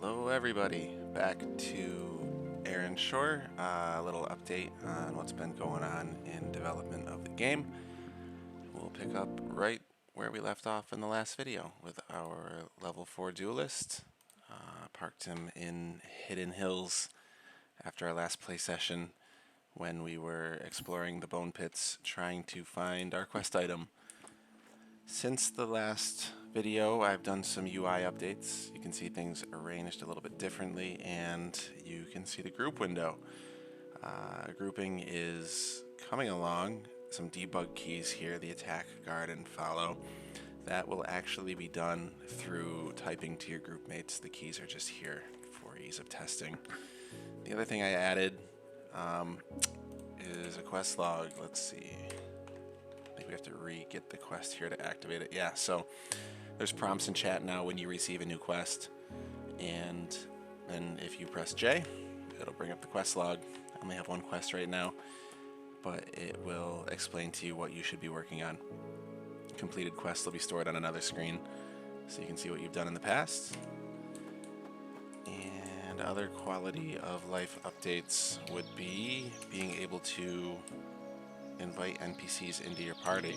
Hello everybody, back to Erenshor. A little update on what's been going on in development of the game. We'll pick up right where we left off in the last video with our level 4 duelist. Parked him in Hidden Hills after our last play session when we were exploring the Bonepits trying to find our quest item. Since the last video, I've done some UI updates. You can see things arranged a little bit differently, and you can see the group window. Grouping is coming along. Some debug keys here, the attack, guard, and follow. That will actually be done through typing to your group mates. The keys are just here for ease of testing. The other thing I added is a quest log. Let's see. We have to re-get the quest here to activate it. Yeah, so there's prompts in chat now when you receive a new quest, and then if you press J, it'll bring up the quest log. I only have one quest right now, but it will explain to you what you should be working on. Completed quests will be stored on another screen, so you can see what you've done in the past. And other quality of life updates would be being able to invite NPCs into your party.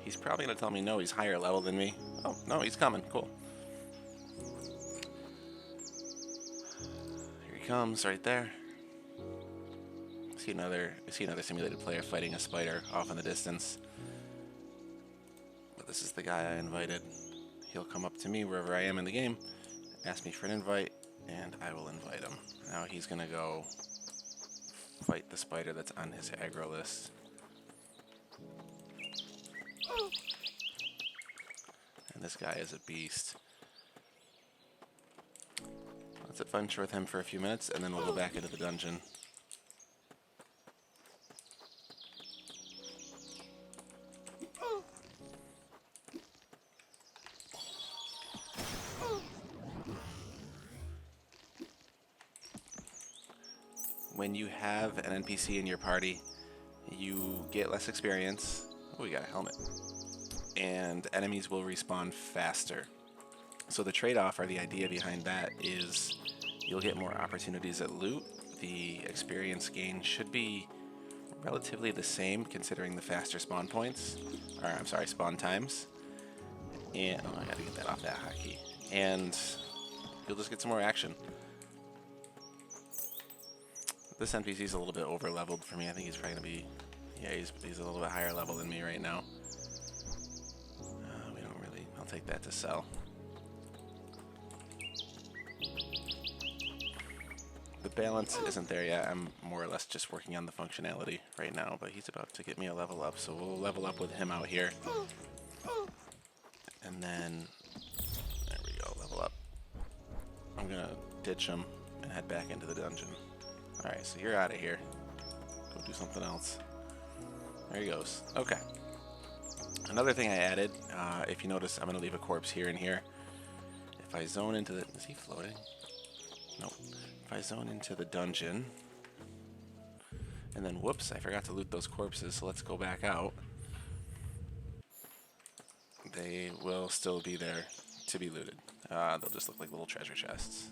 He's probably going to tell me no, he's higher level than me. Oh, no, he's coming. Cool. Here he comes, right there. I see another simulated player fighting a spider off in the distance. But this is the guy I invited. He'll come up to me wherever I am in the game, ask me for an invite, and I will invite him. Now he's gonna go fight the spider that's on his aggro list. And this guy is a beast. Let's adventure with him for a few minutes, and then we'll go back into the dungeon. When you have an NPC in your party, you get less experience. Oh, we got a helmet. And enemies will respawn faster. So the trade-off, or the idea behind that, is you'll get more opportunities at loot. The experience gain should be relatively the same, considering the faster spawn points. Or, I'm sorry, spawn times. And, oh, I gotta get that off that hotkey. And you'll just get some more action. This NPC's a little bit over-leveled for me. I think he's probably going to be... Yeah, he's a little bit higher level than me right now. We don't really... I'll take that to sell. The balance isn't there yet. I'm more or less just working on the functionality right now, but he's about to get me a level up, so we'll level up with him out here. And then... There we go, level up. I'm going to ditch him and head back into the dungeon. Alright, so you're out of here. Go do something else. There he goes. Okay. Another thing I added, if you notice, I'm going to leave a corpse here and here. If I zone into the... Is he floating? Nope. If I zone into the dungeon, and then, whoops, I forgot to loot those corpses, so let's go back out. They will still be there to be looted. They'll just look like little treasure chests.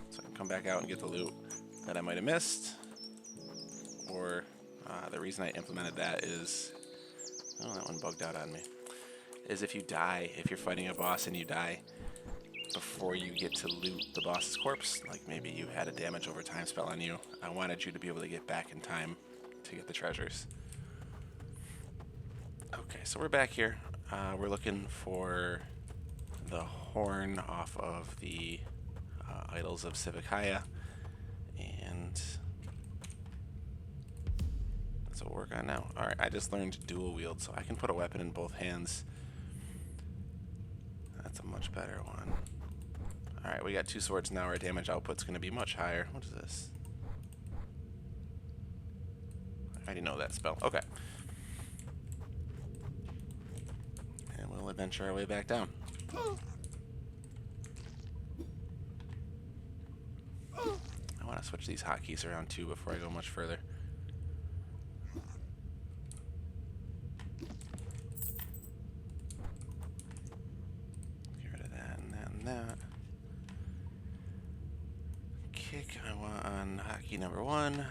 So I can come back out and get the loot that I might have missed, or the reason I implemented that is, oh, that one bugged out on me, is if you die, if you're fighting a boss and you die before you get to loot the boss's corpse, like maybe you had a damage over time spell on you, I wanted you to be able to get back in time to get the treasures. Okay, so we're back here. We're looking for the horn off of the Idols of Civikaya. And that's what we're working on now. Alright, I just learned dual wield, so I can put a weapon in both hands. That's a much better one. Alright, we got 2 swords now. Our damage output's going to be much higher. What is this? I already know that spell. Okay. And we'll adventure our way back down. I want to switch these hotkeys around too before I go much further. on hotkey number 1.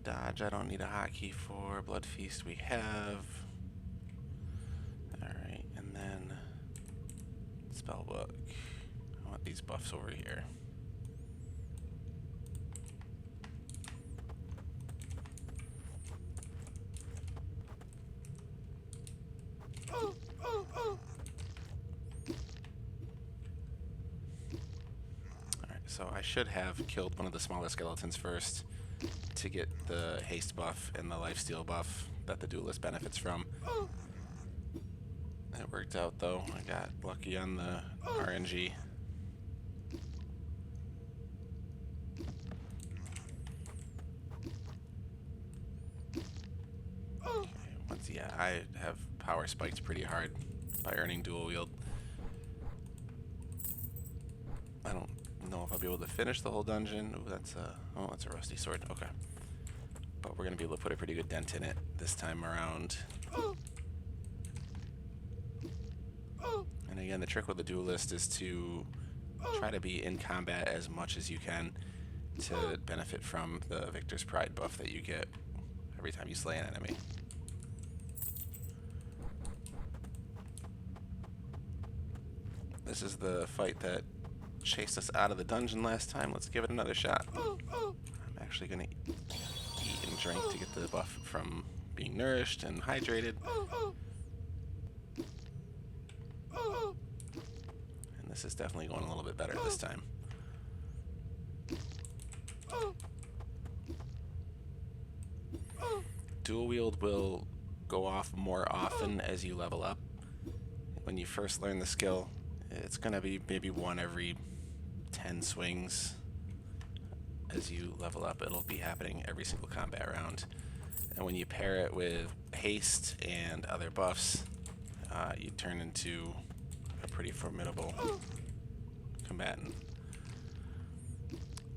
Dodge, I don't need a hotkey for. Blood Feast we have. Alright, and then Spellbook. I want these buffs over here. So I should have killed one of the smaller skeletons first to get the haste buff and the lifesteal buff that the duelist benefits from. It worked out though. I got lucky on the RNG. Okay, yeah, I have power spiked pretty hard by earning dual wield. I don't know if I'll be able to finish the whole dungeon. Ooh, that's a rusty sword. Okay. But we're going to be able to put a pretty good dent in it this time around. And again, the trick with the duelist is to try to be in combat as much as you can to benefit from the Victor's Pride buff that you get every time you slay an enemy. This is the fight that chased us out of the dungeon last time. Let's give it another shot. I'm actually going to eat and drink to get the buff from being nourished and hydrated. And this is definitely going a little bit better this time. Dual wield will go off more often as you level up. When you first learn the skill, it's going to be maybe one every 10 swings. As you level up, it'll be happening every single combat round. And when you pair it with haste and other buffs, you turn into a pretty formidable combatant.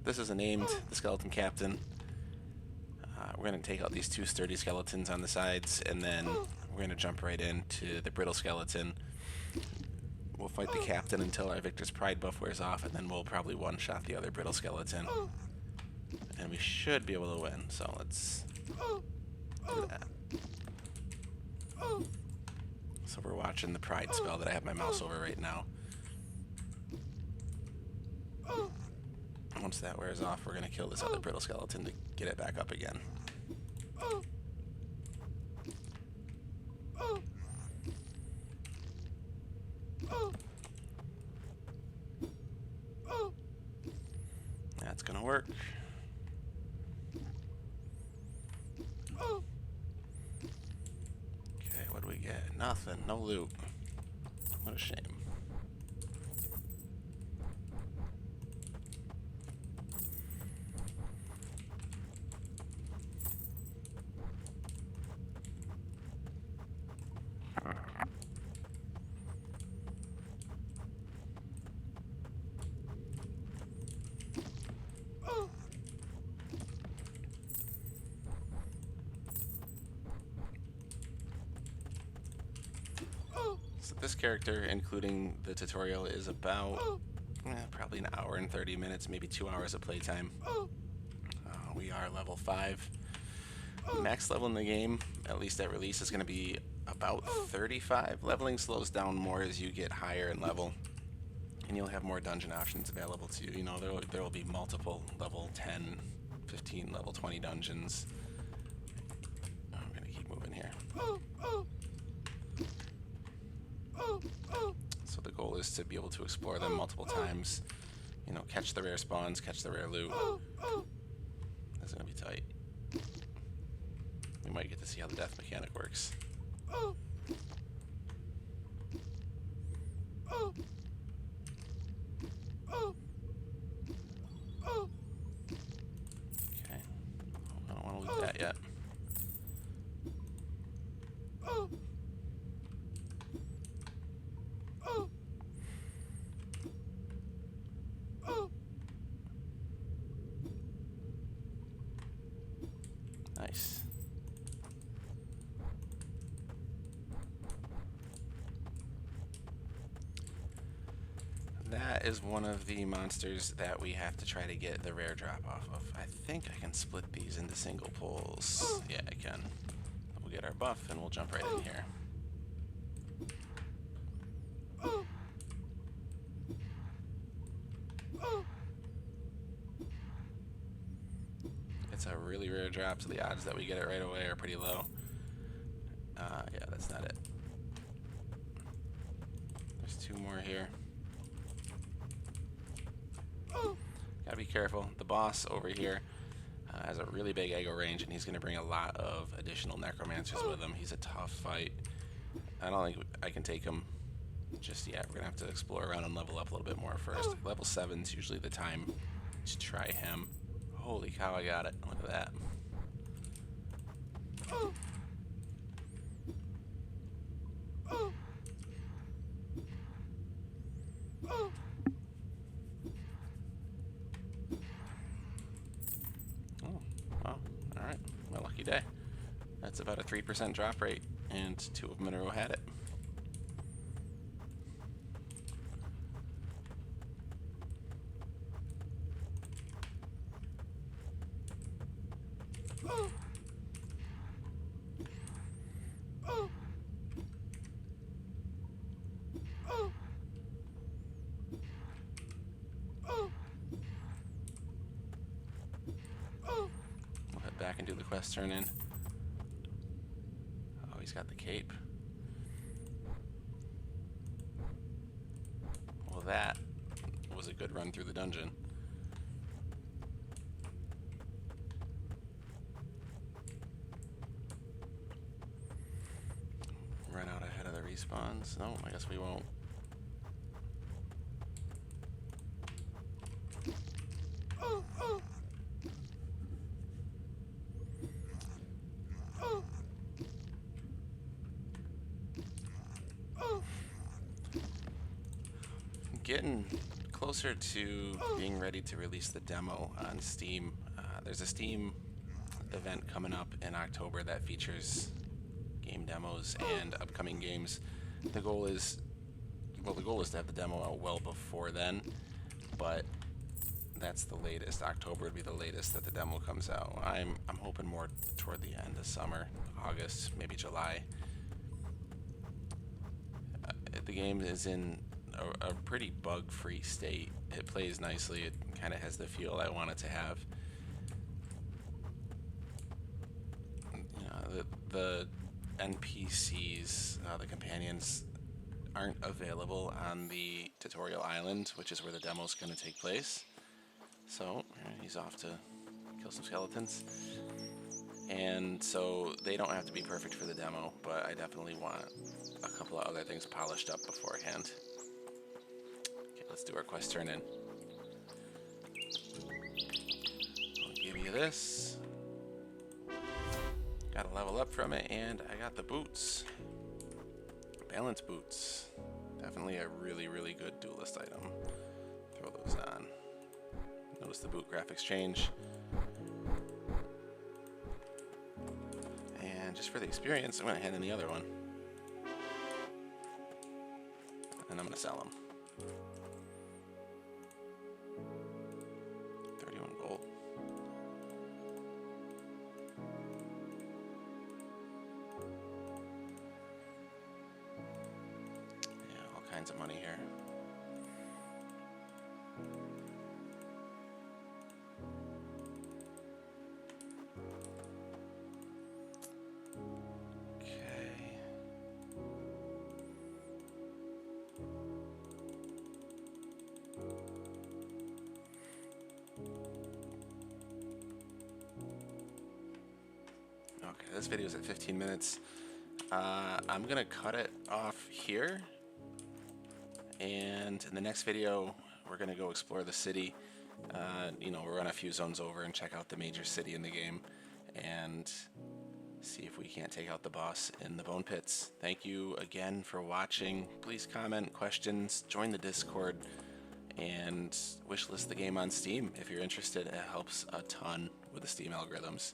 This is named the Skeleton Captain. We're going to take out these two sturdy skeletons on the sides, and then we're going to jump right into the brittle skeleton. We'll fight the captain until our Victor's Pride buff wears off, and then we'll probably one-shot the other brittle skeleton. And we should be able to win, so let's do that. So we're watching the Pride spell that I have my mouse over right now. Once that wears off, we're going to kill this other brittle skeleton to get it back up again. That's going to work. Okay, what do we get? Nothing. No loot. What a shame. So this character, including the tutorial, is about probably an hour and 30 minutes, maybe 2 hours of playtime. We are level 5. Max level in the game, at least at release, is going to be about 35. Leveling slows down more as you get higher in level, and you'll have more dungeon options available to you. You know, there will be multiple level 10, 15, level 20 dungeons. I'm going to keep moving here. So the goal is to be able to explore them multiple times. You know, catch the rare spawns, catch the rare loot. That's going to be tight. We might get to see how the death mechanic works. Okay. I don't want to loot that yet. Nice. that is one of the monsters that we have to try to get the rare drop off of. I think I can split these into single pulls. Yeah, I can. We'll get our buff and we'll jump right in here. It's a really rare drop, so the odds that we get it right away are pretty low. Yeah, that's not it. There's two more here. Gotta be careful. The boss over here has a really big aggro range, and he's going to bring a lot of additional necromancers with him. He's a tough fight. I don't think I can take him just yet. We're going to have to explore around and level up a little bit more first. Level 7 is usually the time to try him. Holy cow, I got it. Look at that. Day. That's about a 3% drop rate, and 2 of them in a row had it. Back and do the quest turn in. Oh, he's got the cape. Well, that was a good run through the dungeon. Run out ahead of the respawns. No, I guess we won't. Getting closer to being ready to release the demo on Steam. There's a Steam event coming up in October that features game demos and upcoming games. The goal is to have the demo out well before then, but that's the latest. October would be the latest that the demo comes out. I'm hoping more toward the end of summer, August, maybe July. The game is in a pretty bug-free state. It plays nicely. It kind of has the feel I want it to have. The NPCs, the companions, aren't available on the tutorial island, which is where the demo's going to take place. So he's off to kill some skeletons. And so they don't have to be perfect for the demo, but I definitely want a couple of other things polished up beforehand. Okay, let's do our quest turn in. I'll give you this. Got a level up from it, and I got the boots. Balance boots. Definitely a really, really good duelist item. Throw those on. Notice the boot graphics change. And just for the experience, I'm going to hand in the other one. And I'm going to sell them. 31 gold. Yeah, all kinds of money here. Okay, this video is at 15 minutes. I'm gonna cut it off here, and in the next video we're gonna go explore the city. We'll run a few zones over and check out the major city in the game and see if we can't take out the boss in the Bonepits. Thank you again for watching. Please comment, questions, join the Discord, and wishlist the game on Steam if you're interested. It helps a ton with the Steam algorithms.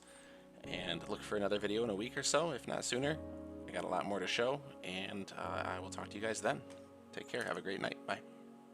And look for another video in a week or so, if not sooner. I got a lot more to show, and I will talk to you guys then. Take care. Have a great night. Bye.